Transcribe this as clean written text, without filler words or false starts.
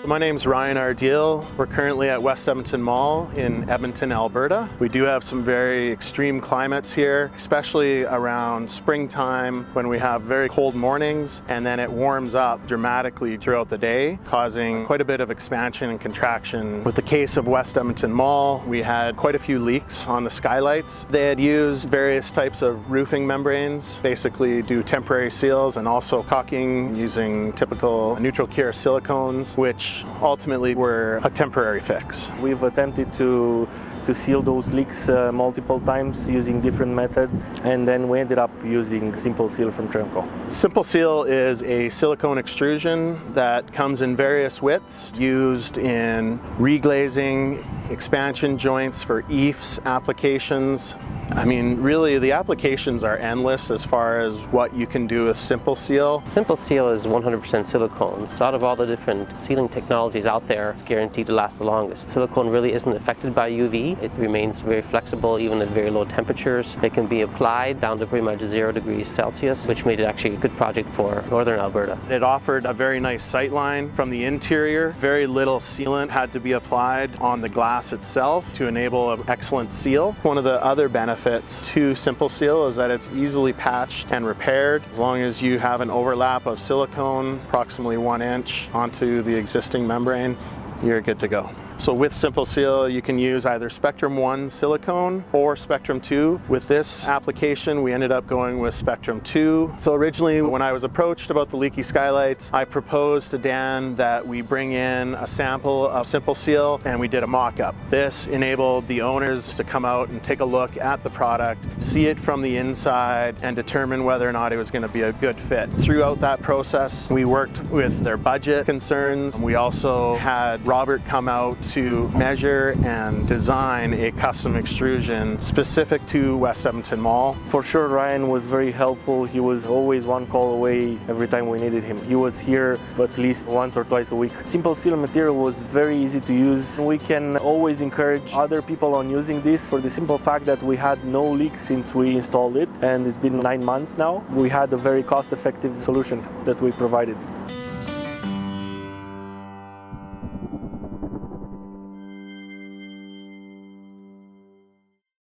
My name's Ryan ARDIEL. We're currently at West Edmonton Mall in Edmonton, Alberta. We do have some very extreme climates here, especially around springtime when we have very cold mornings, and then it warms up dramatically throughout the day, causing quite a bit of expansion and contraction. With the case of West Edmonton Mall, we had quite a few leaks on the skylights. They had used various types of roofing membranes, basically do temporary seals and also caulking using typical neutral cure silicones, which ultimately were a temporary fix. We've attempted to seal those leaks multiple times using different methods, and then we ended up using Simple Seal from Tremco. Simple Seal is a silicone extrusion that comes in various widths, used in reglazing, expansion joints for EIFS applications. I mean, really, the applications are endless as far as what you can do with Simple Seal. Simple Seal is 100% silicone. So out of all the different sealing technologies out there, it's guaranteed to last the longest. Silicone really isn't affected by UV. It remains very flexible even at very low temperatures. It can be applied down to pretty much 0 degrees Celsius, which made it actually a good project for northern Alberta. It offered a very nice sight line from the interior. Very little sealant had to be applied on the glass itself to enable an excellent seal. One of the other benefits to Simple Seal is that it's easily patched and repaired. As long as you have an overlap of silicone, approximately 1 inch, onto the existing membrane, you're good to go. So with Simple Seal, you can use either Spectrum 1 silicone or Spectrum 2. With this application, we ended up going with Spectrum 2. So originally, when I was approached about the leaky skylights, I proposed to Dan that we bring in a sample of Simple Seal, and we did a mock-up. This enabled the owners to come out and take a look at the product, see it from the inside, and determine whether or not it was going to be a good fit. Throughout that process, we worked with their budget concerns. We also had Robert come out to measure and design a custom extrusion specific to West Edmonton Mall. For sure, Ryan was very helpful. He was always one call away every time we needed him. He was here at least once or twice a week. Simple Seal material was very easy to use. We can always encourage other people on using this for the simple fact that we had no leaks since we installed it, and it's been 9 months now. We had a very cost-effective solution that we provided.